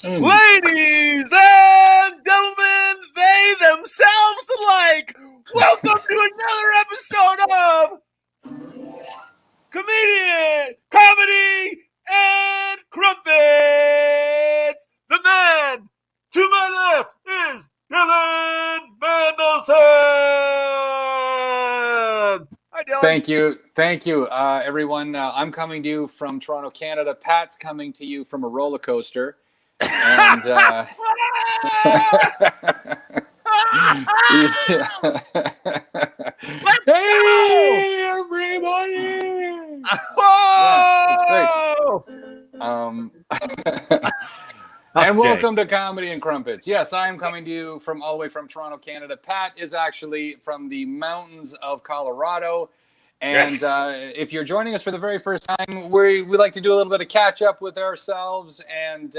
Ladies and gentlemen, they themselves alike, welcome to another episode of Comedy and Crumpets. The man to my left is Dylan Mandlsohn. Hi, Dylan. Thank you, everyone. I'm coming to you from Toronto, Canada. Pat's coming to you from a roller coaster. And Hey, everybody! Whoa! And welcome to Comedy and Crumpets. Yes, I am coming to you from all the way from Toronto, Canada. Pat is actually from the mountains of Colorado. And if you're joining us for the very first time, we like to do a little bit of catch up with ourselves and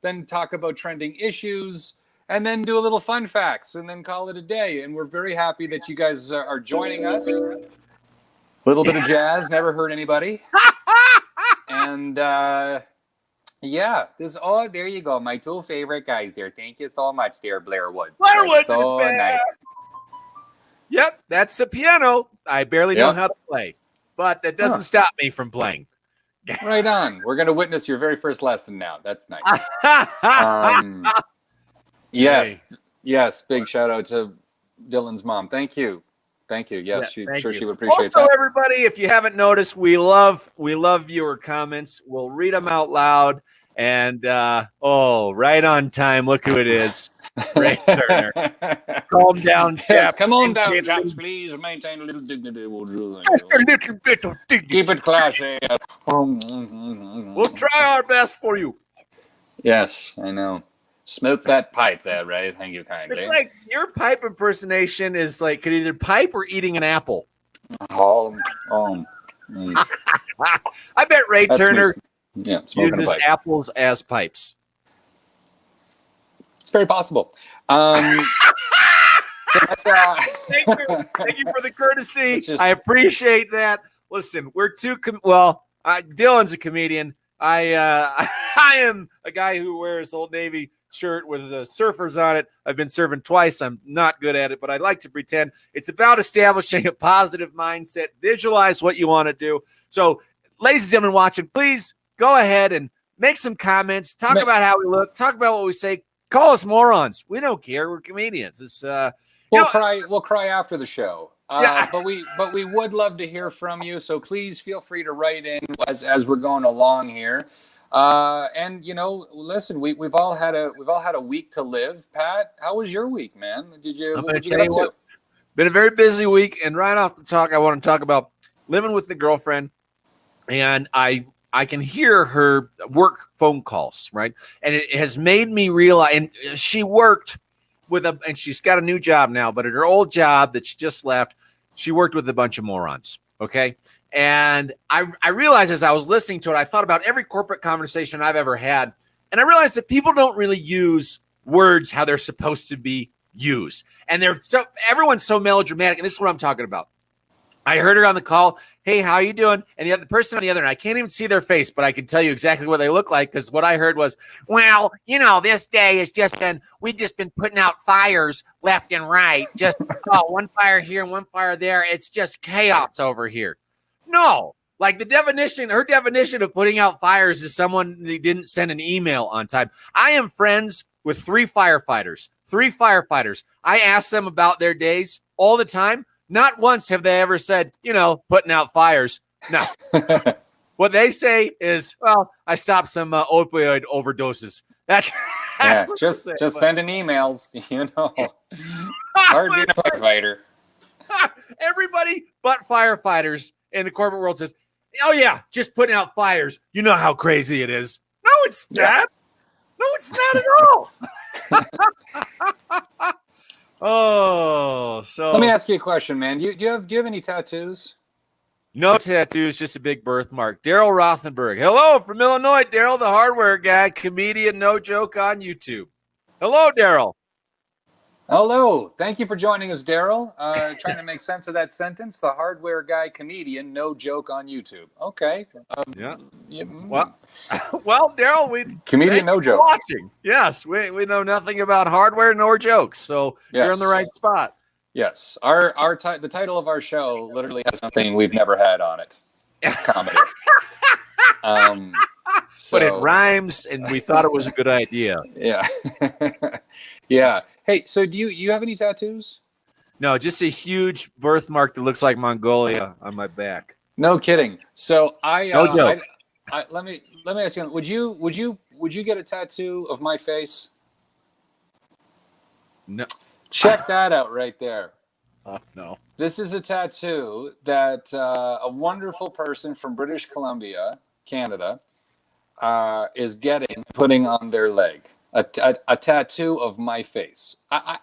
then talk about trending issues and then do a little fun facts and then call it a day. And we're very happy that you guys are joining us. A little bit of jazz, never hurt anybody. And there you go. My two favorite guys there. Thank you so much there, Blair Woods. Blair Woods so is nice. Yep, that's the piano. I barely know how to play, but that doesn't stop me from playing. Right on. We're going to witness your very first lesson now. That's nice. Yes. Big shout out to Dylan's mom. Thank you. Yes, she would appreciate also, that. everybody, if you haven't noticed, we love viewer comments. We'll read them out loud. And right on time. Look who it is. Ray Turner. Calm down, chaps. Yes, come on down, chaps. Please maintain a little dignity. Just a little bit of dignity. Keep it classy. We'll try our best for you. Yes, I know. Smoke that pipe there, Ray. Thank you kindly. It's like your pipe impersonation is like could either pipe or eating an apple. I bet Ray Turner uses apples as pipes. It's very possible. Thank you for the courtesy. I appreciate that. Listen, we're Dylan's a comedian. I am a guy who wears Old Navy shirt with the surfers on it. I've been serving twice. I'm not good at it, but I like to pretend. It's about establishing a positive mindset. Visualize what you want to do. So, ladies and gentlemen watching, please go ahead and make some comments. Talk about how we look. Talk about what we say. Call us morons. We don't care. We're comedians. It's We'll cry after the show. But we would love to hear from you. So please feel free to write in as we're going along here. And listen, we've all had a week to live. Pat, how was your week, man? What did you get up to? Been a very busy week, and right off the talk, I want to talk about living with the girlfriend, and I can hear her work phone calls, right? And it has made me realize, and she worked and she's got a new job now, but at her old job that she just left, she worked with a bunch of morons, okay? And I realized as I was listening to it, I thought about every corporate conversation I've ever had, and I realized that people don't really use words how they're supposed to be used. And everyone's so melodramatic, and this is what I'm talking about. I heard her on the call. Hey, how you doing? And the person on the other end, I can't even see their face, but I can tell you exactly what they look like because what I heard was, well, this day we've just been putting out fires left and right. Just one fire here and one fire there. It's just chaos over here. No, like her definition of putting out fires is someone who didn't send an email on time. I am friends with three firefighters. I ask them about their days all the time. Not once have they ever said, putting out fires. No. What they say is, well, I stopped some opioid overdoses. That's just sending emails, Hard being a firefighter. Everybody but firefighters in the corporate world says, oh, yeah, just putting out fires. You know how crazy it is. No, it's not. No, it's not at all. So let me ask you a question, man. Do you have any tattoos? No tattoos, just a big birthmark. Daryl Rothenberg. Hello from Illinois, Daryl, the hardware guy, comedian, no joke on YouTube. Hello, Daryl. Hello. Thank you for joining us, Daryl. Trying to make sense of that sentence. The hardware guy comedian, no joke on YouTube. Okay. Yeah. Yeah, Well, Daryl, we comedian, no joke. watching. Yes, we know nothing about hardware nor jokes, so you're in the right spot. Yes. The title of our show literally has something we've never had on it. Comedy. But it rhymes, and we thought it was a good idea. Yeah. Yeah. Hey, so do you have any tattoos? No, just a huge birthmark that looks like Mongolia on my back. No kidding. So no joke. Let me ask you, would you get a tattoo of my face? No. Check that out right there. No. This is a tattoo that a wonderful person from British Columbia, Canada, is putting on their leg. A tattoo of my face. I'm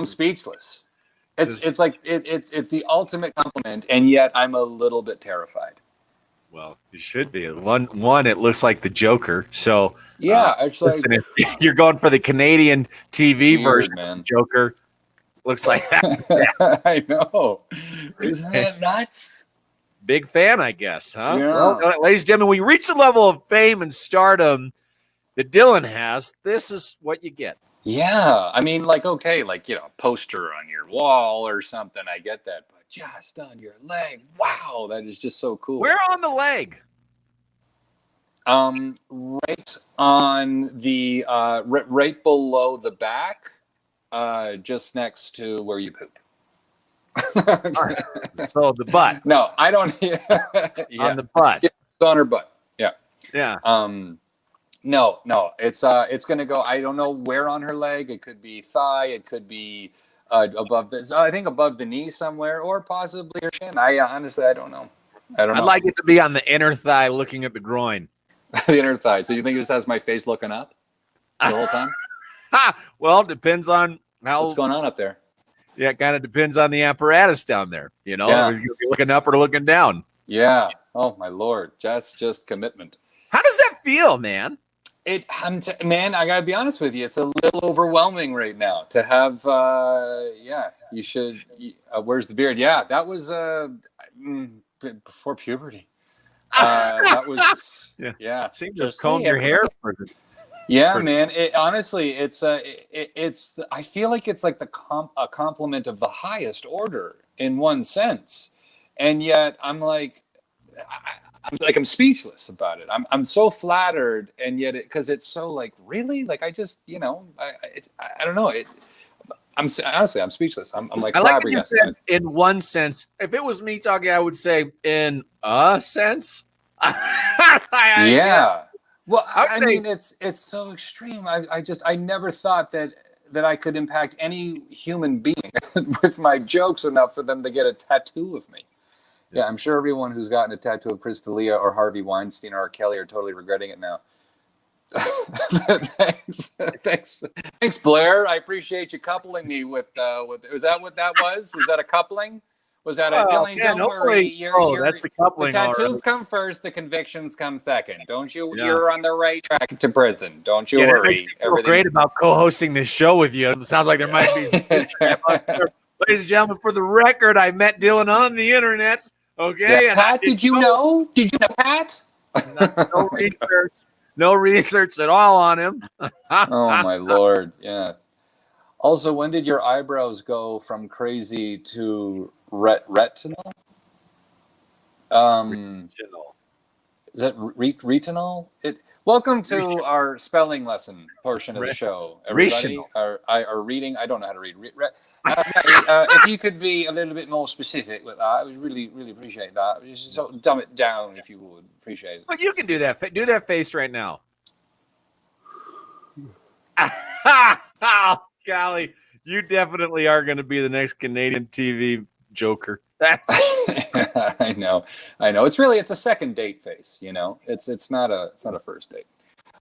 speechless. It's like it's the ultimate compliment, and yet I'm a little bit terrified. Well, you should be. One, it looks like the Joker. So yeah, actually, listen, if you're going for the Canadian TV version, man. Joker looks like that. I know. Isn't that nuts? Big fan, I guess, huh? Yeah. Well, ladies and gentlemen, we reach the level of fame and stardom that Dylan has. This is what you get. Yeah. I mean, like, okay, like, poster on your wall or something. I get that. But just on your leg. Wow. That is just so cool. Where on the leg? Right on the, right below the back, just next to where you poop. So the butt. No, I don't. Yeah. On the butt. It's on her butt. Yeah. Yeah. No. It's gonna go. I don't know where on her leg. It could be thigh. It could be above the. I think above the knee somewhere, or possibly her shin. Honestly, I don't know. I'd like it to be on the inner thigh, looking at the groin. The inner thigh. So you think it just has my face looking up the whole time? Well, it depends on what's going on up there. Yeah, it kind of depends on the apparatus down there. If you're looking up or looking down. Yeah. Oh my Lord, that's just commitment. How does that feel, man? Man, I gotta be honest with you. It's a little overwhelming right now to have. You should. Where's the beard? Yeah, that was before puberty. That was. Yeah. Seems to have combed your hair for the. Yeah, man. Honestly, it's. I feel like it's like a compliment of the highest order in one sense, and yet I'm like. I'm speechless about it. I'm so flattered, and yet because it's so like really like I just I don't know it. I'm speechless. I'm like flabbergasted. Like in one sense. If it was me talking, I would say in a sense. Yeah. Well, I mean it's so extreme. I never thought that I could impact any human being with my jokes enough for them to get a tattoo of me. Yeah, I'm sure everyone who's gotten a tattoo of Chris D'Elia or Harvey Weinstein or R. Kelly are totally regretting it now. Thanks, Blair. I appreciate you coupling me with. Was that what that was? Was that a coupling? Was that a Dylan? Yeah, don't worry. That's a coupling. The tattoos come first. The convictions come second. Don't you? Yeah. You're on the right track to prison. Don't you worry. Everything's great about co-hosting this show with you. It sounds like there might be. Ladies and gentlemen, for the record, I met Dylan on the internet. Okay, yeah. Pat, did you know? Did you know Pat? No research at all on him. Oh my Lord! Yeah. Also, when did your eyebrows go from crazy to retinol? Retinol. Is that retinol? Welcome to our spelling lesson portion of the show. Everybody, our reading. I don't know how to read. If you could be a little bit more specific with that, I would really, really appreciate that. Just sort of dumb it down, if you would. Appreciate it. But you can do that. Do that face right now. Oh, golly, you definitely are going to be the next Canadian TV Joker. I know. It's a second date face. It's not a first date.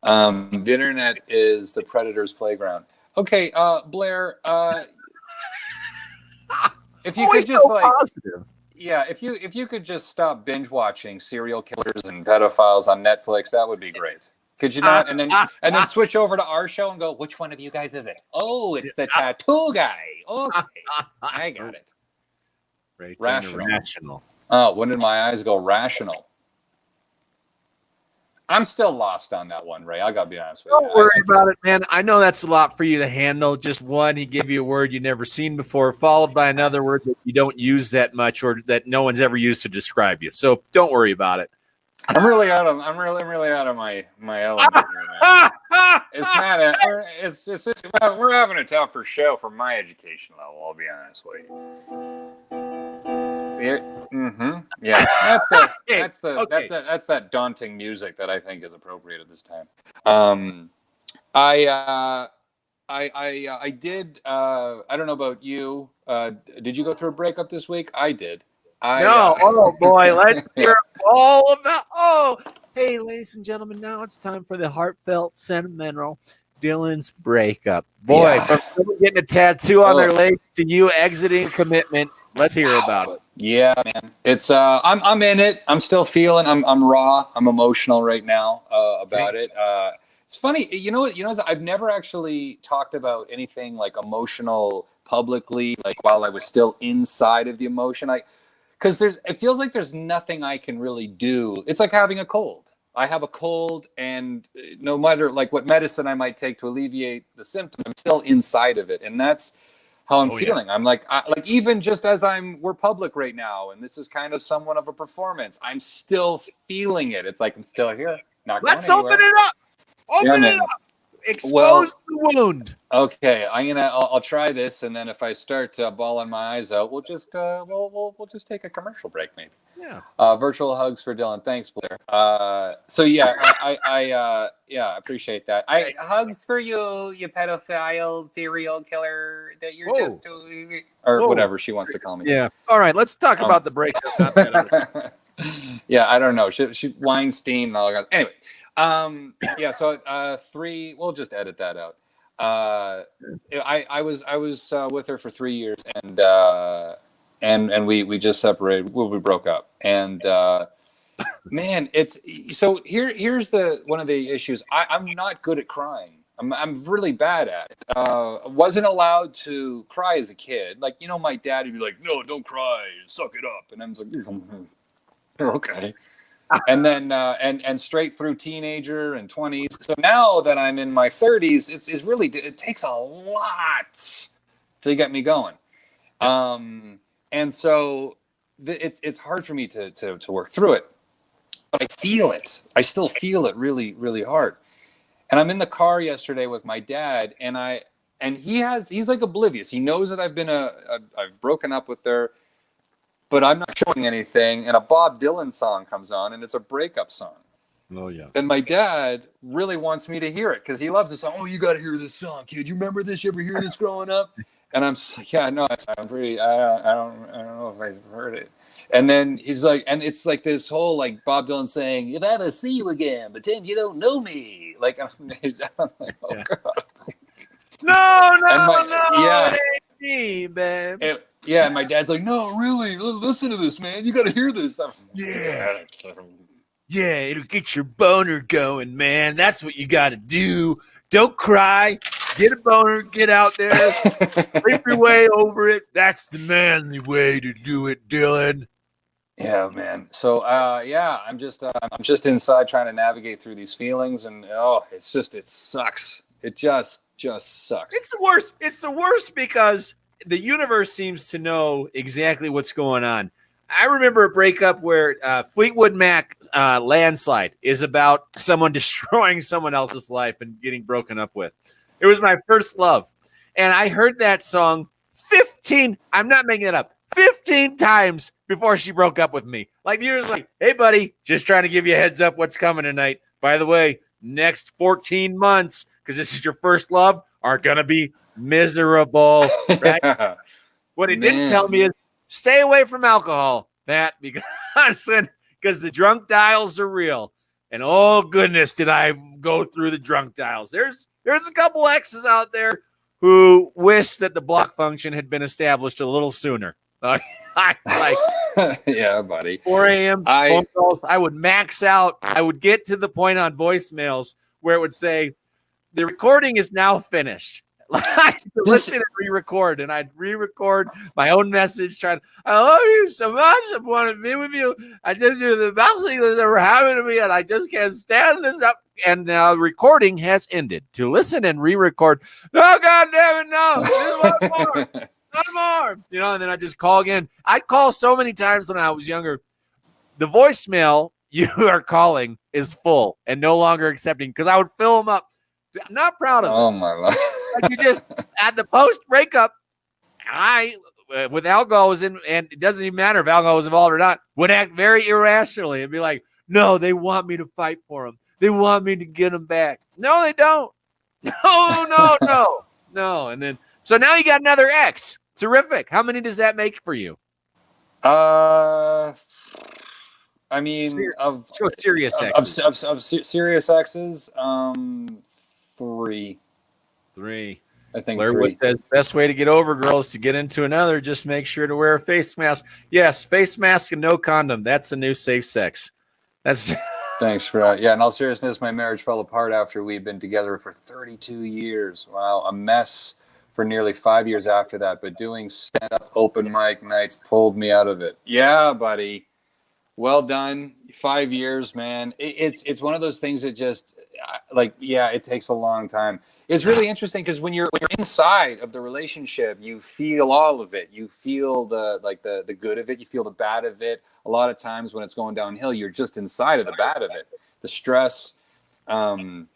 The internet is the predator's playground. Okay, Blair. If you could just positive. Yeah, if you could just stop binge watching serial killers and pedophiles on Netflix, that would be great. Could you not? And then switch over to our show and go, which one of you guys is it? Oh, it's the tattoo guy. Okay, I got it. Right. Rational. Oh, when did my eyes go rational? I'm still lost on that one, Ray. I gotta be honest with you. Don't worry about it, man. I know that's a lot for you to handle. Just one, he give you a word you never seen before, followed by another word that you don't use that much or that no one's ever used to describe you. So don't worry about it. I'm really out of my element here, man. It's not it's we're having a tougher show for my education level, I'll be honest with you. Yeah, that's that daunting music that I think is appropriate at this time. I did. I don't know about you. Did you go through a breakup this week? I did. Oh boy, let's hear all about. Oh, hey, ladies and gentlemen, now it's time for the heartfelt, sentimental Dylan's breakup. Boy, from someone getting a tattoo on their legs to you exiting commitment. Let's hear about it. Yeah, man. It's I'm in it. I'm still feeling. I'm raw. I'm emotional right now about it. It's funny. You know what? I've never actually talked about anything like emotional publicly, like while I was still inside of the emotion. Because it feels like there's nothing I can really do. It's like having a cold. I have a cold, and no matter like what medicine I might take to alleviate the symptom, I'm still inside of it, and that's how I'm feeling. Yeah. I'm like even just as we're public right now, and this is kind of somewhat of a performance. I'm still feeling it. It's like I'm still here. Let's open it up. Open it up. Expose the wound. Okay, I'll try this, and then if I start bawling my eyes out, we'll just take a commercial break, maybe. Yeah. Virtual hugs for Dylan. Thanks, Blair. So yeah, I appreciate that. Hugs for you pedophile serial killer that you're just or whatever she wants to call me. Yeah. All right, let's talk about the breakup. Not that yeah, I don't know. She Weinstein and all that. Anyway. So 3. We'll just edit that out. I was with her for 3 years, and we just separated. Well, we broke up, and man, it's so here's one of the issues. I'm not good at crying. I'm really bad at it. Wasn't allowed to cry as a kid. Like, my dad would be like, "No, don't cry, suck it up," and I'm just like, okay. And then and straight through teenager and 20s. So now that I'm in my 30s, it's really, it takes a lot to get me going. And so it's hard for me to work through it. But I feel it. I still feel it really, really hard. And I'm in the car yesterday with my dad, and he's like oblivious. He knows that I've broken up with her, but I'm not showing anything, and a Bob Dylan song comes on, and it's a breakup song. Oh, yeah. And my dad really wants me to hear it because he loves the song. Oh, you got to hear this song, kid. You remember this? You ever hear this growing up? And I'm like, yeah, no, I'm pretty. I don't know if I've heard it. And then he's like, and it's like this whole like Bob Dylan saying, "If I ever see you again, pretend you don't know me." Like I'm like, oh yeah. God. No, yeah. It ain't me, man. Yeah, and my dad's like, "No, really, listen to this, man. You got to hear this." Yeah, it'll get your boner going, man. That's what you got to do. Don't cry. Get a boner. Get out there. Scrape your way over it. That's the manly way to do it, Dylan. Yeah, man. So, I'm just inside trying to navigate through these feelings, and it sucks. It just sucks. It's the worst. It's the worst because the universe seems to know exactly what's going on. I remember a breakup where Fleetwood Mac Landslide is about someone destroying someone else's life and getting broken up with. It was my first love. And I heard that song 15, I'm not making it up, 15 times before she broke up with me. Like, you're just like, hey, buddy, just trying to give you a heads up what's coming tonight. By the way, next 14 months, because this is your first love, are going to be miserable, right? What it didn't tell me is stay away from alcohol, Matt, because the drunk dials are real. And oh goodness, did I go through the drunk dials. There's a couple exes out there who wish that the block function had been established a little sooner. Yeah, buddy. 4 a.m. phone calls. I would max out. I would get to the point on voicemails where it would say, the recording is now finished. Like, to listen and re-record, and I'd re-record my own message trying, I love you so much, I want to be with you, I just, you're the best thing that's ever happened to me, and I just can't stand this up. And now the recording has ended. To listen and re-record, no, God damn it, no, just one more, one more. You know, and then I just call again. I'd call so many times when I was younger. The voicemail you are calling is full and no longer accepting, because I would fill them up. I'm not proud of this. Oh my Lord. Like, you just, at the post breakup, with alcohol was in, and it doesn't even matter if alcohol was involved or not, would act very irrationally and be like, no, they want me to fight for them. They want me to get them back. No, they don't. No. And then, so now you got another ex. Terrific. How many does that make for you? I mean, let's go serious exes. Of serious exes, 3. I think Blair 3. Wood says best way to get over girls to get into another, just make sure to wear a face mask. Yes, face mask and no condom. That's the new safe sex. That's Thanks for that. Yeah, in all seriousness, my marriage fell apart after we'd been together for 32 years. Wow, a mess for nearly 5 years after that. But doing stand-up open mic nights pulled me out of it. Yeah, buddy. Well done. 5 years, man. It's one of those things that just it takes a long time. It's really interesting because when you're inside of the relationship, you feel all of it. You feel the good of it. You feel the bad of it. A lot of times when it's going downhill, you're just inside of the bad of it, the stress. Then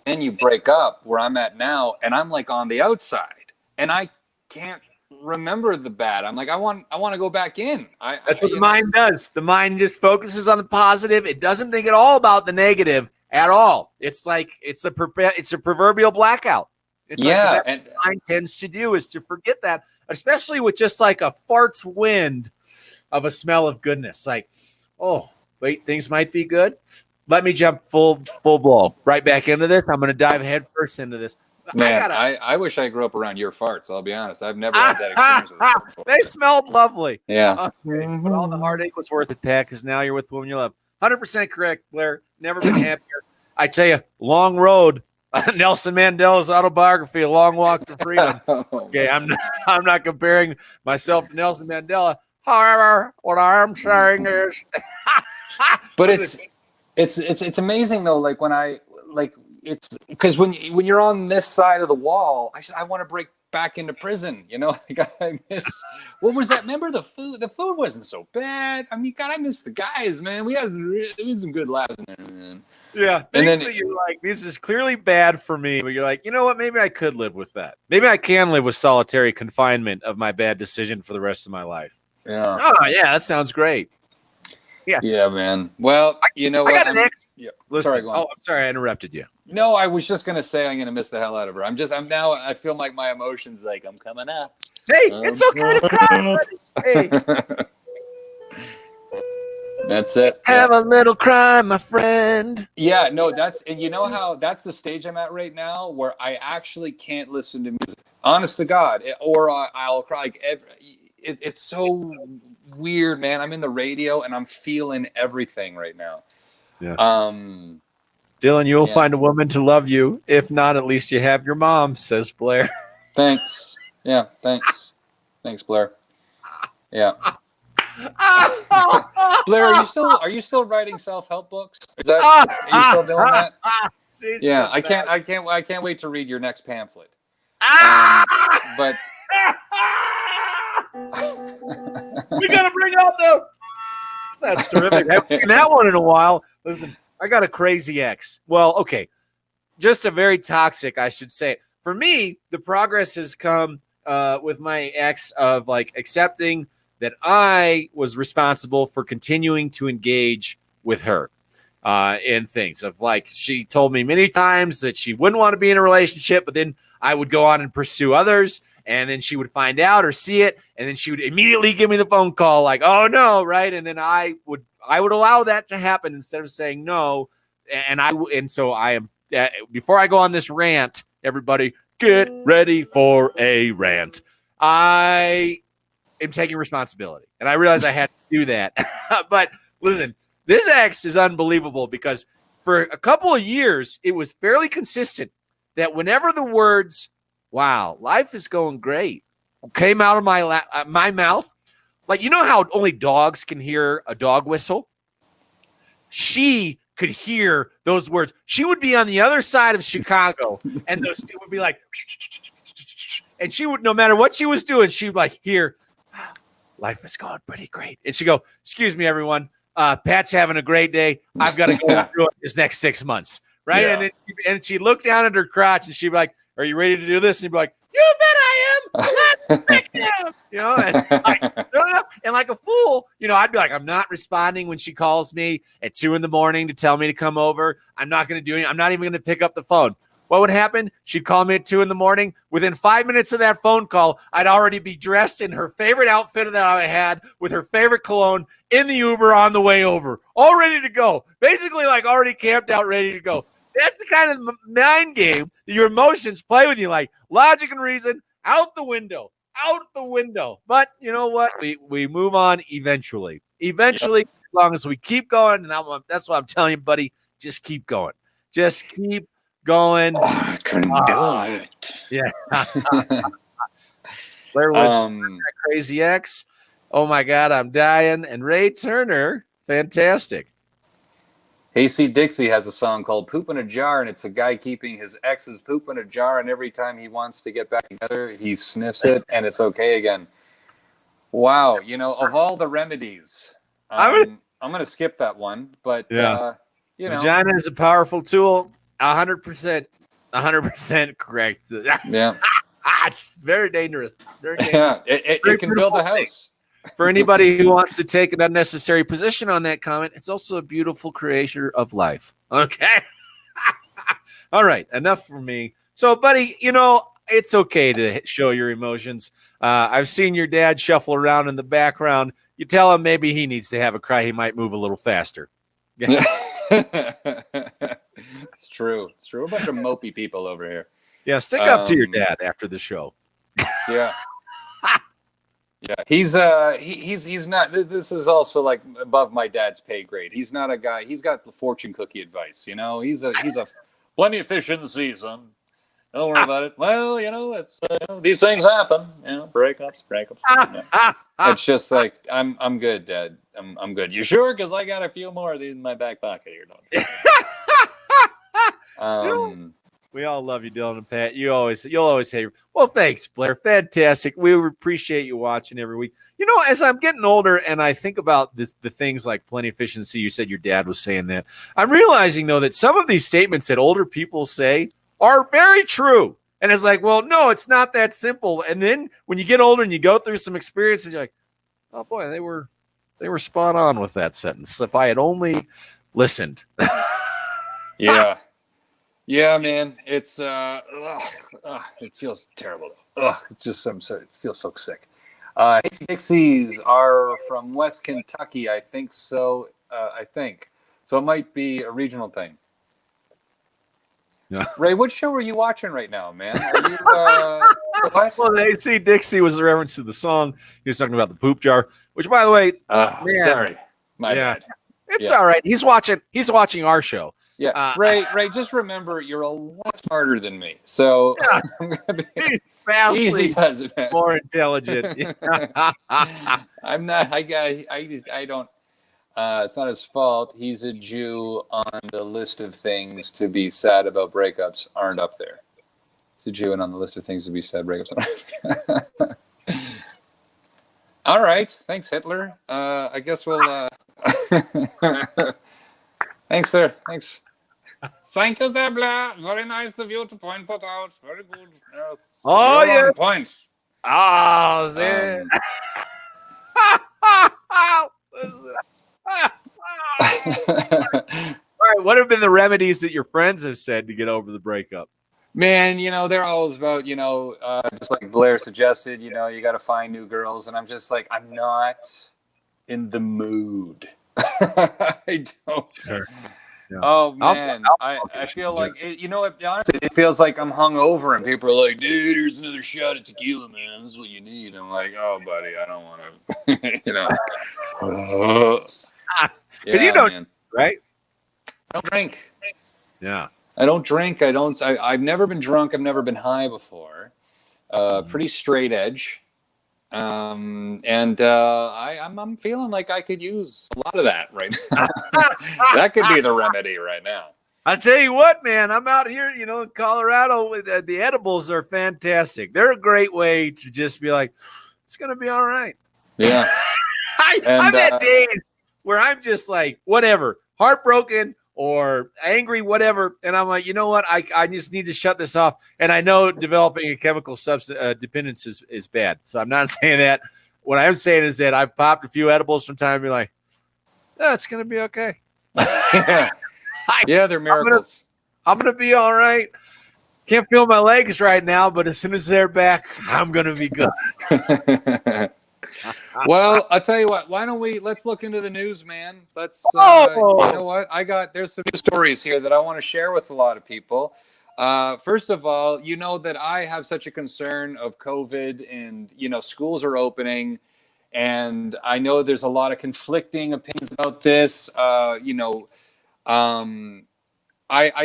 you break up where I'm at now, and I'm like on the outside, and I can't remember the bad. I'm like, I want to go back in. That's what the mind does. The mind just focuses on the positive. It doesn't think at all about the negative at all. It's like it's a proverbial blackout. It's like and the mind tends to do is to forget that, especially with just like a fart's wind of a smell of goodness. Like, oh wait, things might be good. Let me jump full blow right back into this. I'm going to dive head first into this. Man, I wish I grew up around your farts. I'll be honest. I've never had that experience with farts. They smelled lovely. Yeah. But all the heartache was worth it, Pat, because now you're with the woman you love. 100% correct, Blair. Never been happier. I tell you, long road. Nelson Mandela's autobiography, A Long Walk to Freedom. Okay, I'm not comparing myself to Nelson Mandela. However, what I'm saying is, but it's amazing though. Like when it's because when you're on this side of the wall, I want to break back into prison. You know, like I miss what was that? Remember the food? The food wasn't so bad. I mean, God, I miss the guys, man. We had some good laughs in there, man. Yeah, and then you're like, this is clearly bad for me, but you're like, you know what? Maybe I could live with that. Maybe I can live with solitary confinement of my bad decision for the rest of my life. Yeah. Oh, yeah, that sounds great. Yeah, man. Well, you know what? I got an ex. Yeah. Listen, sorry, go on. I'm sorry, I interrupted you. No, I was just gonna say I'm gonna miss the hell out of her. I feel like my emotions like I'm coming up. Hey, it's okay to cry, buddy. Hey. That's it. Have a little cry, my friend. Yeah, no, that's the stage I'm at right now where I actually can't listen to music. Honest to God, or I'll cry. Like it's so weird, man. I'm in the radio and I'm feeling everything right now. Yeah. Dylan, you'll find a woman to love you. If not, at least you have your mom, says Blair. Thanks. Yeah, thanks. Thanks, Blair. Yeah. Blair, are you still writing self-help books? Are you still doing that? Yeah, I can't wait to read your next pamphlet. But we gotta bring out the. That's terrific. I haven't seen that one in a while. Listen, I got a crazy ex. Well, okay, just a very toxic, I should say. For me, the progress has come with my ex of like accepting that I was responsible for continuing to engage with her in things of like, she told me many times that she wouldn't want to be in a relationship, but then I would go on and pursue others. And then she would find out or see it. And then she would immediately give me the phone call like, oh no. Right. And then I would allow that to happen instead of saying no. And so I am, before I go on this rant, everybody get ready for a rant. I am taking responsibility. And I realized I had to do that. But listen, this ex is unbelievable because for a couple of years, it was fairly consistent that whenever the words, wow, life is going great, came out of my mouth, like, you know how only dogs can hear a dog whistle? She could hear those words. She would be on the other side of Chicago, and those two would be like, and she would, no matter what she was doing, she would like hear, life is going pretty great. And she'd go, excuse me, everyone. Pat's having a great day. I've got to go through this next 6 months. Right. Yeah. And she'd look down at her crotch and she'd be like, are you ready to do this? And he'd be like, you bet I am. Let's break down. You know, and like a fool, you know, I'd be like, I'm not responding when she calls me at 2 a.m. to tell me to come over. I'm not going to do anything. I'm not even going to pick up the phone. What would happen? She'd call me at 2 a.m. Within 5 minutes of that phone call, I'd already be dressed in her favorite outfit that I had with her favorite cologne in the Uber on the way over, all ready to go. Basically, like already camped out, ready to go. That's the kind of mind game that your emotions play with you, like logic and reason out the window. But you know what? We move on eventually. As long as we keep going, and that's what I'm telling you, buddy. Just keep going. Just keep going. Oh, I couldn't do it. Yeah. Blair Woods, Crazy X. Oh my God, I'm dying. And Ray Turner, fantastic. Hasty Dixie has a song called Poop in a Jar, and it's a guy keeping his ex's poop in a jar, and every time he wants to get back together, he sniffs it, and it's okay again. Wow, you know, of all the remedies, I'm going to skip that one, but, you know. Vagina is a powerful tool, 100% correct. Yeah. It's very dangerous. Very dangerous. Yeah, it can build a house. For anybody who wants to take an unnecessary position on that comment, it's also a beautiful creator of life. Okay. All right. Enough for me. So, buddy, you know, it's okay to show your emotions. I've seen your dad shuffle around in the background. You tell him maybe he needs to have a cry. He might move a little faster. Yeah. It's true. It's true. A bunch of mopey people over here. Yeah. Stick up to your dad after the show. Yeah. Yeah, he's not. This is also like above my dad's pay grade. He's not a guy. He's got the fortune cookie advice. You know, he's a plenty of fish in the season. Don't worry about it. Well, you know, it's these things happen. You know, breakups. Yeah. It's just like I'm good, Dad. I'm good. You sure? Because I got a few more of these in my back pocket here. We all love you, Dylan and Pat. You'll always say, well, thanks, Blair. Fantastic. We appreciate you watching every week. You know, as I'm getting older and I think about the things like plenty of efficiency, you said your dad was saying that. I'm realizing, though, that some of these statements that older people say are very true. And it's like, well, no, it's not that simple. And then when you get older and you go through some experiences, you're like, oh, boy, they were spot on with that sentence. If I had only listened. Yeah. Yeah, man, it's it feels terrible. It's just it feels so sick. Hasty Dixies are from West Kentucky, I think so. So it might be a regional thing. Yeah. Ray, what show are you watching right now, man? Are you? Well, Hasty Dixie was a reference to the song. He was talking about the poop jar, which, by the way, sorry, my bad. It's all right. He's watching our show. Yeah, Ray, just remember, you're a lot smarter than me, so I'm gonna be easy does it, man. More intelligent. I'm not. I don't. It's not his fault. He's a Jew on the list of things to be sad about. Breakups aren't up there. He's a Jew, and on the list of things to be sad, breakups aren't up there. All right, thanks, Hitler. I guess we'll. Thanks, sir. Thanks. Thank you, Zebla. Very nice of you to point that out. Very good. Yes. Oh, yeah. Point. Oh, Zeb. All right, what have been the remedies that your friends have said to get over the breakup? Man, you know, they're always about, you know, just like Blair suggested, you know, you got to find new girls. And I'm just like, I'm not in the mood. I don't. Sure. Yeah. Oh, man. I feel like, you know what, honestly, it feels like I'm hungover and people are like, dude, here's another shot of tequila, man. This is what you need. I'm like, oh, buddy, I don't want to, you know. Because you don't, man. right? I don't drink. Yeah. I don't drink. I've never been drunk. I've never been high before. Pretty straight edge. I'm feeling like I could use a lot of that right now. That could be the remedy right now. I tell you what, man, I'm out here, in Colorado. The edibles are fantastic. They're a great way to just be like, it's going to be all right. Yeah. I've had days where I'm just like, whatever, heartbroken or angry, whatever. And I'm like, you know what? I just need to shut this off. And I know developing a chemical substance dependence is bad. So I'm not saying that. What I'm saying is that I've popped a few edibles from time and be like, oh, it's going to be okay. Yeah, they're miracles. I'm gonna be all right. Can't feel my legs right now, but as soon as they're back, I'm gonna be good. Well, I'll tell you what. Why don't let's look into the news, man? Let's. You know what? There's some news stories here that I want to share with a lot of people. First of all, you know that I have such a concern of COVID, and schools are opening, and I know there's a lot of conflicting opinions about this. I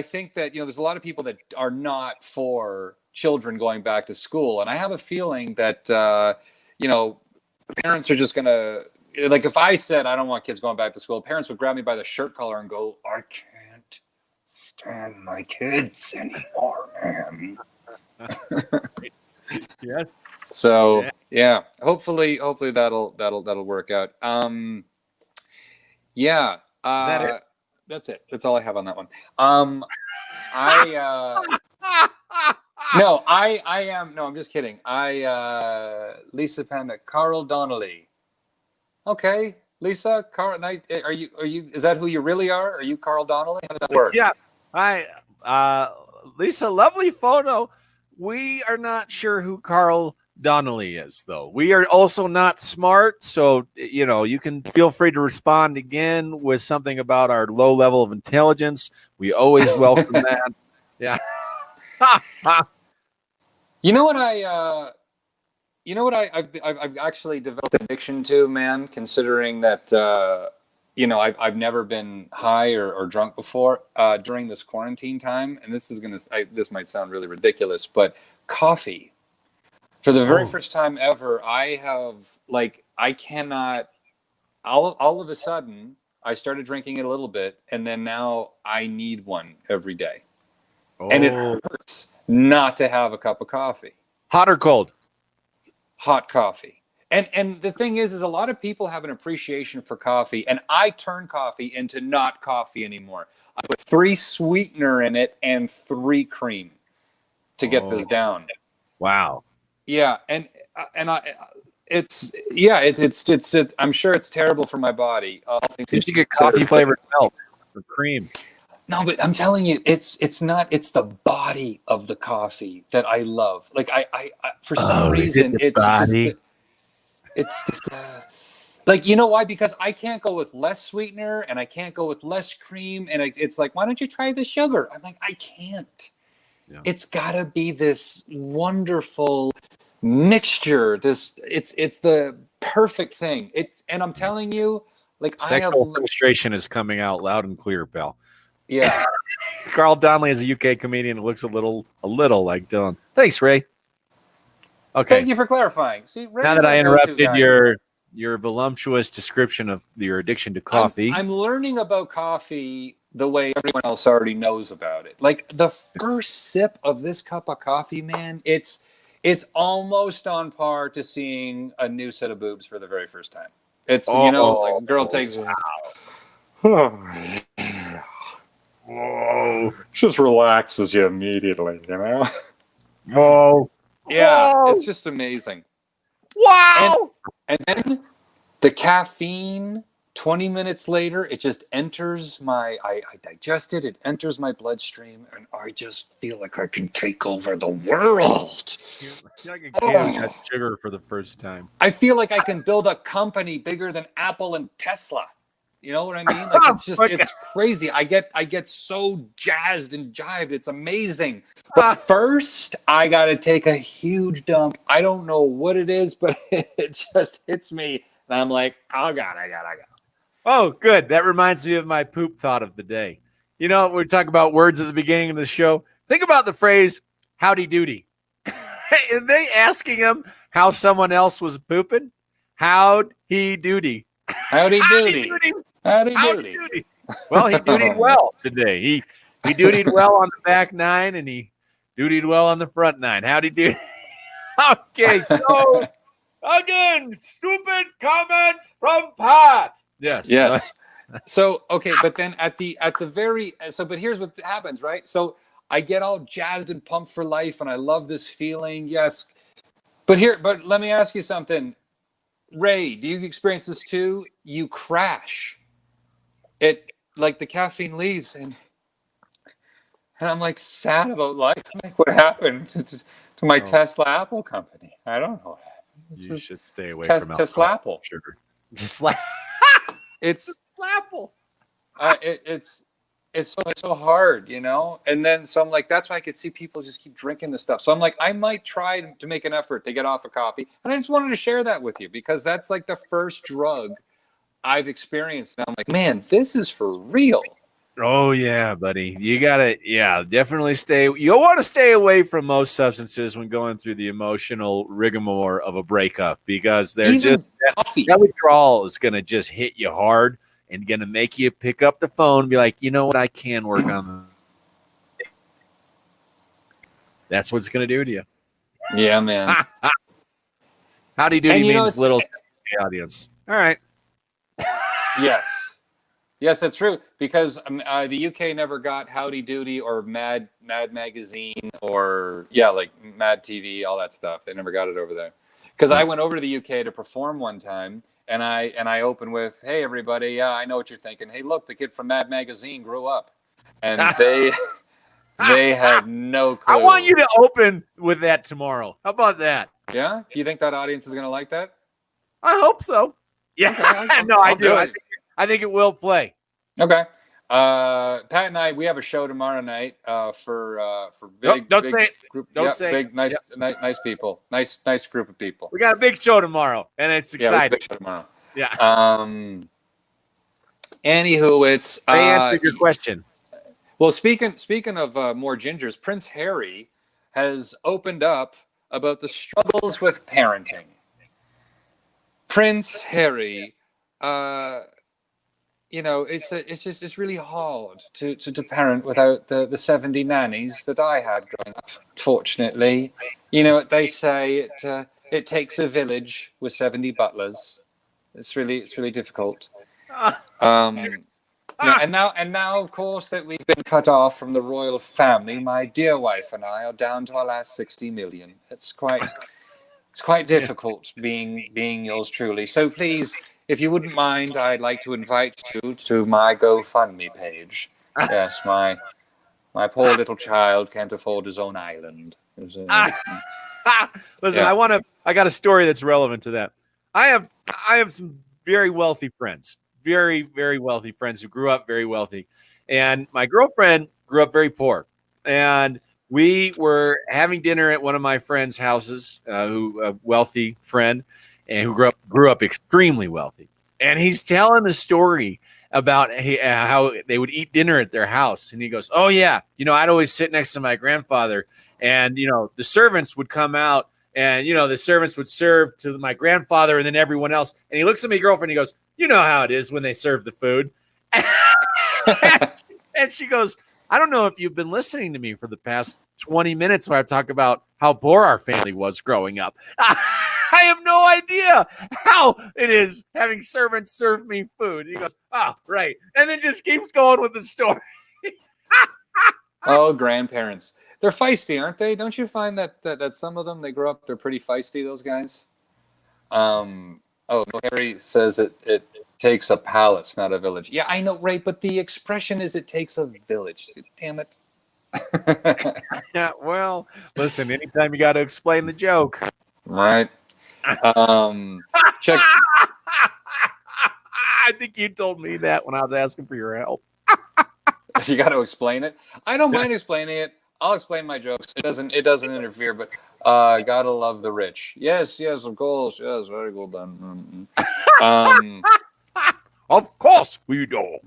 think that there's a lot of people that are not for children going back to school, and I have a feeling that parents are just gonna, like, if I said I don't want kids going back to school, parents would grab me by the shirt collar and go, I can't stand my kids anymore, man. Yes. So yeah, hopefully that'll work out. Yeah. Is that it? That's it. That's all I have on that one. I'm just kidding. Lisa Panda, Carl Donnelly. Okay, Lisa, Carl, are you, is that who you really are? Are you Carl Donnelly? How does that work? Yeah. Hi, Lisa, lovely photo. We are not sure who Carl Donnelly is, though. We are also not smart, so you can feel free to respond again with something about our low level of intelligence. We always welcome that. Yeah. I've actually developed addiction to, man, considering that I've never been high or drunk before during this quarantine time, and this might sound really ridiculous, but coffee. For the very first time ever, I have, I cannot, all of a sudden, I started drinking it a little bit, and then now I need one every day. And it hurts not to have a cup of coffee. Hot or cold? Hot coffee. And the thing is a lot of people have an appreciation for coffee, and I turn coffee into not coffee anymore. I put 3 sweetener in it and 3 cream to get this down. Wow. Yeah, and it's I'm sure it's terrible for my body. You should get coffee flavored milk or cream. No, but I'm telling you, it's the body of the coffee that I love. Like I for some reason it's body? Just like, you know why? Because I can't go with less sweetener and I can't go with less cream, and it's like, why don't you try the sugar? I'm like, I can't. Yeah. It's gotta be this wonderful mixture. It's the perfect thing. And I'm telling you, like, sexual frustration is coming out loud and clear, pal. Yeah. Carl Donnelly is a UK comedian who looks a little like Dylan. Thanks, Ray. Okay. Thank you for clarifying. See, Ray's now that I interrupted your voluptuous description of your addiction to coffee, I'm learning about coffee the way everyone else already knows about it. Like, the first sip of this cup of coffee, man, it's almost on par to seeing a new set of boobs for the very first time. It's like a girl takes just relaxes you immediately, Whoa. Yeah, it's just amazing. Wow. And then the caffeine, 20 minutes later, it just enters I digest it, it enters my bloodstream, and I just feel like I can take over the world. Like a kid got sugar for the first time. I feel like I can build a company bigger than Apple and Tesla. You know what I mean? Like, it's just, it's crazy. I get so jazzed and jived. It's amazing. But first, I got to take a huge dump. I don't know what it is, but it just hits me. And I'm like, oh, God, I got to go. Oh, good. That reminds me of my poop thought of the day. You know, we talk about words at the beginning of the show. Think about the phrase "howdy doody." Are they asking him how someone else was pooping? Howdy doody. Howdy doody. Howdy doody. Well, he dutied well today. He dutied well on the back nine, and he dutied well on the front nine. Howdy doody. Okay, so again, stupid comments from Pat. Yes. So, okay, but then at the but here's what happens, right? So I get all jazzed and pumped for life, and I love this feeling. Yes. But let me ask you something. Ray, do you experience this too? You crash. It like the caffeine leaves, and I'm like sad about life. I'm like, what happened to my Tesla Apple company? I don't know. You should stay away from Tesla Apple sugar. It's Apple. It's so hard, you know? And then, so I'm like, that's why I could see people just keep drinking this stuff. So I'm like, I might try to make an effort to get off of coffee. And I just wanted to share that with you because that's like the first drug I've experienced. And I'm like, man, this is for real. Oh, yeah, buddy. You got to, definitely you'll want to stay away from most substances when going through the emotional rigmarole of a breakup because that withdrawal is going to just hit you hard. And going to make you pick up the phone and be like, you know what, I can work on that. That's what it's going to do to you. Yeah, man. Howdy doody means little audience. All right. Yes. Yes, that's true. Because the UK never got Howdy Doody or Mad Magazine or, like Mad TV, all that stuff. They never got it over there. Because I went over to the UK to perform one time. And I open with, hey, everybody, yeah, I know what you're thinking. Hey, look, the kid from Mad Magazine grew up. And they had no clue. I want you to open with that tomorrow. How about that? Yeah? You think that audience is going to like that? I hope so. Yeah. Okay, no, I do. I think it will play. Okay. Pat and I, we have a show tomorrow night for big group. Nice people. Nice group of people. We got a big show tomorrow, and it's exciting. Big show tomorrow. Yeah. Anywho, it's I answered your question. Well, speaking of more gingers, Prince Harry has opened up about the struggles with parenting. Prince Harry, it's really hard to parent without the 70 nannies that I had growing up. Fortunately, they say it takes a village with 70 butlers. It's really difficult. And now, of course, that we've been cut off from the royal family, my dear wife and I are down to our last 60 million. It's quite difficult being yours truly. So please, if you wouldn't mind, I'd like to invite you to my GoFundMe page. Yes, my poor little child can't afford his own island. Listen, I got a story that's relevant to that. I have some very wealthy friends, very, very wealthy friends who grew up very wealthy. And my girlfriend grew up very poor. And we were having dinner at one of my friends' houses, a wealthy friend, and who grew up extremely wealthy. And he's telling the story about how they would eat dinner at their house. And he goes, oh, yeah, I'd always sit next to my grandfather. And, the servants would come out. And, the servants would serve to my grandfather and then everyone else. And he looks at my girlfriend and he goes, you know how it is when they serve the food. And she goes, I don't know if you've been listening to me for the past 20 minutes where I talk about how poor our family was growing up. I have no idea how it is having servants serve me food. And he goes, oh, right. And then just keeps going with the story. Oh, grandparents. They're feisty, aren't they? Don't you find that some of them, they grow up, they're pretty feisty, those guys? Harry says it takes a palace, not a village. Yeah, I know, right? But the expression is it takes a village. Damn it. Yeah, well, listen, anytime you got to explain the joke. Right. Check. I think you told me that when I was asking for your help. You got to explain it. I don't mind explaining it. I'll explain my jokes. It doesn't interfere, but gotta love the rich. Yes, of course. Yes, very well done. Of course we do.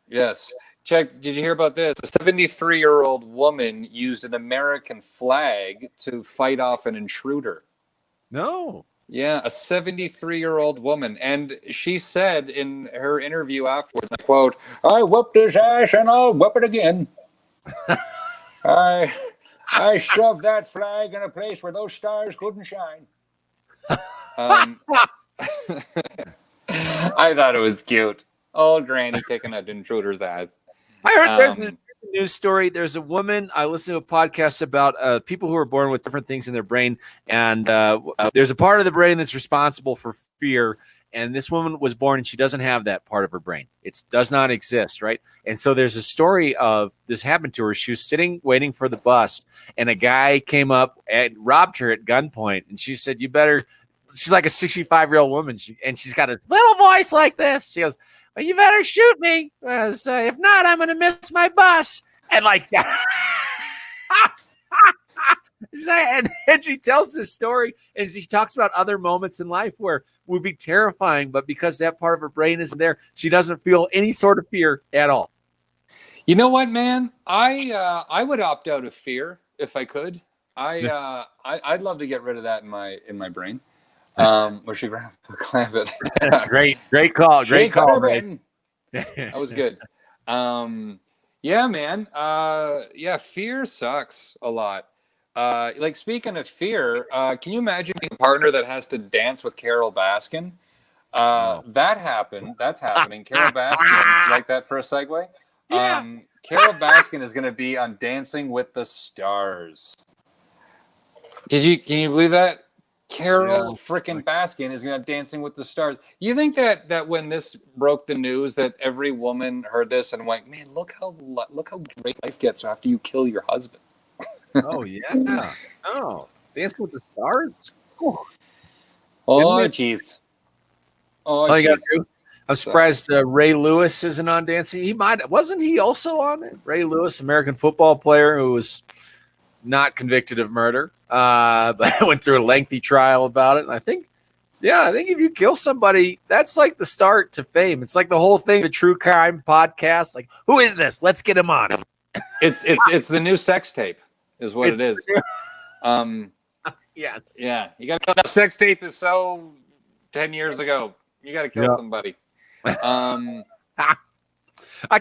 Yes. Did you hear about this? A 73-year-old woman used an American flag to fight off an intruder. No. Yeah, a 73-year-old woman. And she said in her interview afterwards, I quote, "I whooped his ass and I'll whoop it again. I shoved that flag in a place where those stars couldn't shine." I thought it was cute. Old granny kicking an intruder's ass. I heard there's a news story. There's a woman. I listened to a podcast about people who are born with different things in their brain, and there's a part of the brain that's responsible for fear. And this woman was born, and she doesn't have that part of her brain. It does not exist, right? And so there's a story of this happened to her. She was sitting waiting for the bus, and a guy came up and robbed her at gunpoint. And she said, "You better." She's like a 65-year-old woman, and she's got a little voice like this. She goes, "Well, you better shoot me, because if not, I'm going to miss my bus." And like, and she tells this story, and she talks about other moments in life where would be terrifying, but because that part of her brain isn't there, she doesn't feel any sort of fear at all. You know what, man? I would opt out of fear if I could. I'd love to get rid of that in my brain. Where she clamp it. Great call. Great call, man. That was good. Yeah, man. Yeah, fear sucks a lot. Like, speaking of fear, can you imagine being a partner that has to dance with Carol Baskin? That's happening. Carol Baskin, like that for a segue? Yeah. Carol Baskin is going to be on Dancing with the Stars. Can you believe that? Carol frickin' Baskin is going to Dancing with the Stars. You think that when this broke the news, that every woman heard this and went, "Man, look how great life gets after you kill your husband." Oh yeah. Oh, Dancing with the Stars. Oh jeez. Oh, you got to do. I'm surprised Ray Lewis isn't on Dancing. Wasn't he also on it? Ray Lewis, American football player who was not convicted of murder, but went through a lengthy trial about it. And I think if you kill somebody, that's like the start to fame. It's like the whole thing, the true crime podcast. Like, who is this? Let's get him on. It's the new sex tape, is what it is. Yes. Yeah, you got to kill. Sex tape is so 10 years ago. You got to kill somebody. I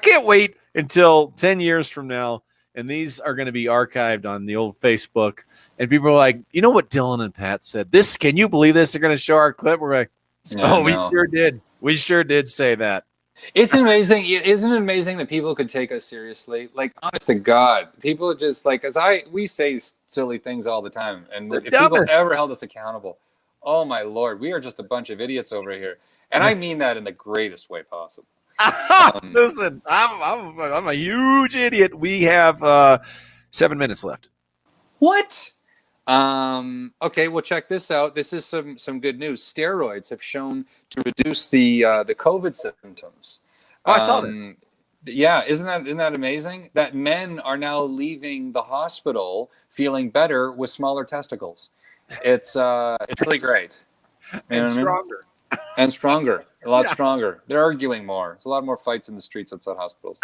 can't wait until 10 years from now. And these are going to be archived on the old Facebook. And people are like, you know what Dylan and Pat said? Can you believe this? They're going to show our clip. We're like, we sure did. We sure did say that. It's amazing. Isn't it amazing that people could take us seriously? Like, honest to God, people are just like, we say silly things all the time. And if people ever held us accountable, oh my Lord, we are just a bunch of idiots over here. And I mean that in the greatest way possible. Listen, I'm a huge idiot. We have 7 minutes left. What? Okay, well, check this out. This is some good news. Steroids have shown to reduce the COVID symptoms. Oh, I saw that. Yeah, isn't that amazing? That men are now leaving the hospital feeling better with smaller testicles. It's really great. And stronger. And stronger. A lot stronger. They're arguing more. There's a lot more fights in the streets outside hospitals.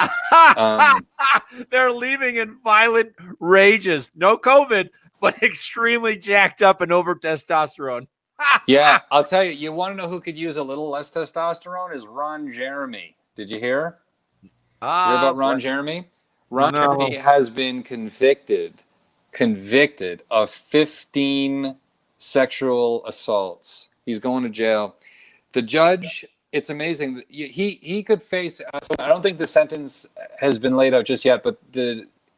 They're leaving in violent rages. No COVID, but extremely jacked up and over testosterone. Yeah, I'll tell you. You want to know who could use a little less testosterone? Is Ron Jeremy. Did you hear? Hear about Ron Jeremy? Ron Jeremy has been convicted of 15 sexual assaults. He's going to jail. The judge, it's amazing. He could face, I don't think the sentence has been laid out just yet, but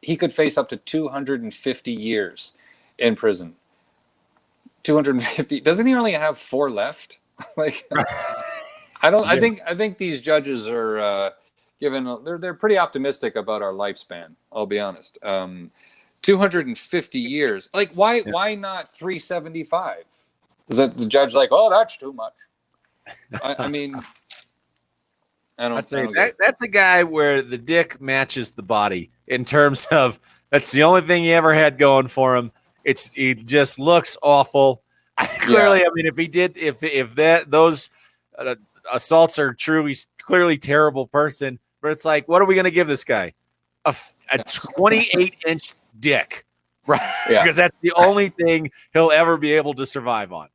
he could face up to 250 years in prison. 250. Doesn't he only have 4 left? Like, I think these judges are they're pretty optimistic about our lifespan. I'll be honest. 250 years. Like, why not 375? Is that the judge like, oh, that's too much? I mean, that's a guy where the dick matches the body in terms of that's the only thing he ever had going for him. He just looks awful. Clearly, I mean, if those assaults are true, he's clearly a terrible person. where it's like, what are we going to give this guy? A 28-inch dick, right? Yeah. Because that's the only thing he'll ever be able to survive on.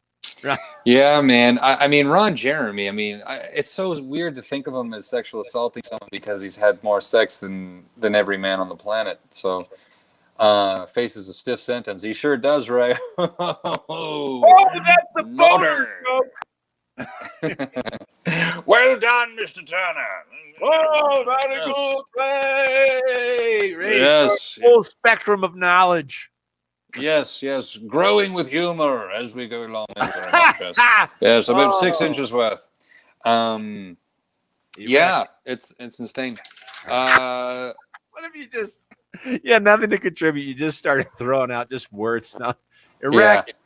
Right? Yeah, man. I mean, Ron Jeremy. I mean, it's so weird to think of him as sexual assaulting someone because he's had more sex than every man on the planet. So, faces a stiff sentence. He sure does, Ray. Oh, that's a boner joke. Well done, Mr. Turner. Oh, very good play. Ray, Yes. full spectrum of knowledge. Yes. Growing with humor as we go along. Yes, about 6 inches worth. Yeah, it's insane. What if you just nothing to contribute? You just started throwing out just words. Not erect.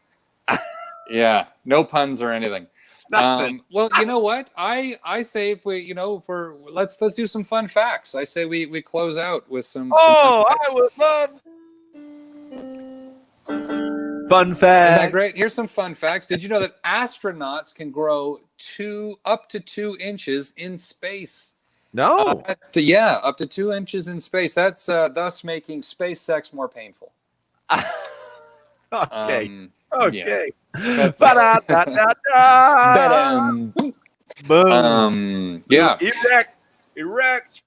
Yeah. No puns or anything. Nothing. Well, you know what? I say if we, let's do some fun facts. I say we close out with some. Oh, I would love fun fact. Isn't that great? Here's some fun facts. Did you know that astronauts can grow up to 2 inches in space? No. Up to 2 inches in space. That's thus making space sex more painful. Okay. Yeah. Boom. Yeah. Erect.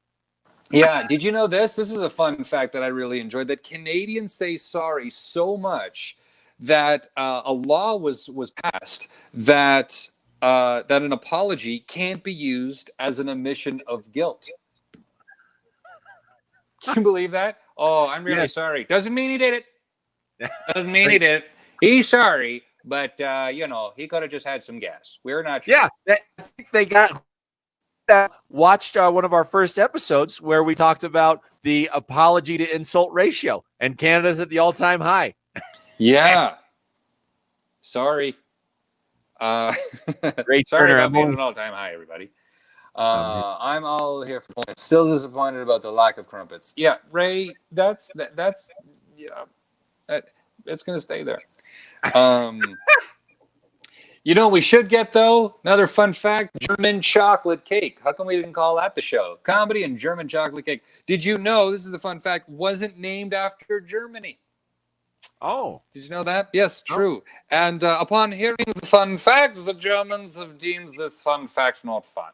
Yeah. Did you know this? This is a fun fact that I really enjoyed. That Canadians say sorry so much that a law was passed that an apology can't be used as an admission of guilt. Can you believe that? Oh, I'm really sorry. Doesn't mean he did it. Doesn't mean he did it. He's sorry, but he could have just had some gas. We're not sure. Yeah, I think they watched one of our first episodes where we talked about the apology to insult ratio, and Canada's at the all-time high. Yeah. Sorry. Great sorry Turner. about being an all-time high, everybody. I'm all here for points. Still disappointed about the lack of crumpets. Yeah, Ray, that's it's going to stay there. You know what we should get, though? Another fun fact, German chocolate cake. How come we didn't call that the show? Comedy and German chocolate cake. Did you know, this is the fun fact, wasn't named after Germany? Oh. Did you know that? Yes, true. Oh. And upon hearing the fun fact, the Germans have deemed this fun fact not fun.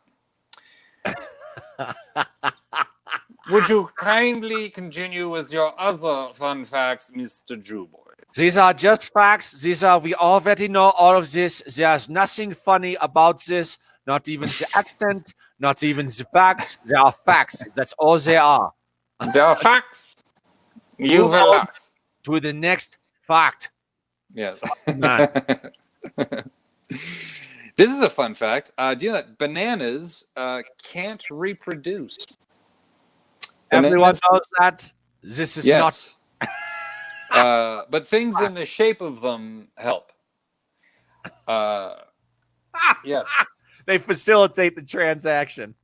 Would you kindly continue with your other fun facts, Mr. Jewboy? These are just facts. We already know all of this. There's nothing funny about this. Not even the accent, not even the facts. They are facts. That's all they are. They are facts. You will laugh. To the next fact. Yes. This is a fun fact. Do you know that bananas can't reproduce? Everyone knows that. This is not. But things in the shape of them help. Yes. They facilitate the transaction.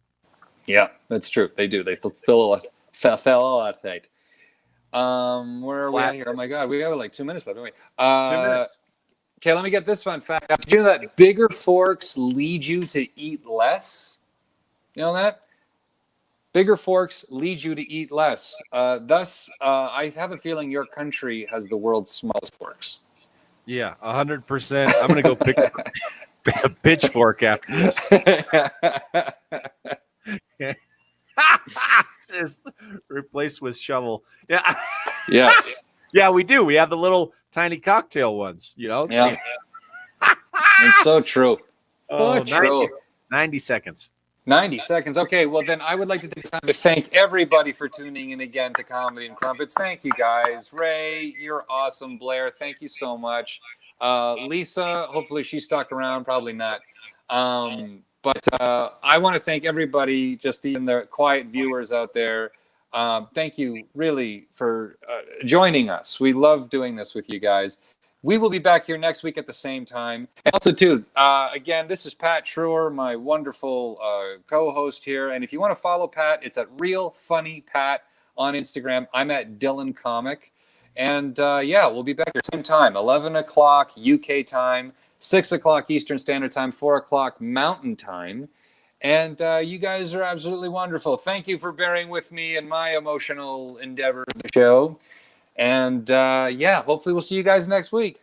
Yeah, that's true. They do. They facilitate. Where are we at here? Oh my God, we have like 2 minutes left, don't we? 2 minutes. Okay, let me get this fun fact. Did you know that bigger forks lead you to eat less? You know that? Bigger forks lead you to eat less. Thus, I have a feeling your country has the world's smallest forks. Yeah, 100%. I'm going to go pick up a pitchfork after this. Just replace with shovel. Yeah. Yes. Yeah, we do. We have the little tiny cocktail ones, Yeah. It's so true. So true. 90 seconds. 90 seconds. Okay, well, then I would like to take time to thank everybody for tuning in again to Comedy and Crumpets. Thank you, guys. Ray, you're awesome. Blair, thank you so much. Lisa, hopefully she stuck around. Probably not. But I want to thank everybody, just even the quiet viewers out there. Thank you, really, for joining us. We love doing this with you guys. We will be back here next week at the same time. And also, too, again, this is Pat Treuer, my wonderful co-host here. And if you want to follow Pat, it's at Real Funny Pat on Instagram. I'm at Dylan Comic. And, we'll be back here same time, 11 o'clock UK time, 6 o'clock Eastern Standard Time, 4 o'clock Mountain Time. And you guys are absolutely wonderful. Thank you for bearing with me in my emotional endeavor of the show. And yeah, hopefully we'll see you guys next week.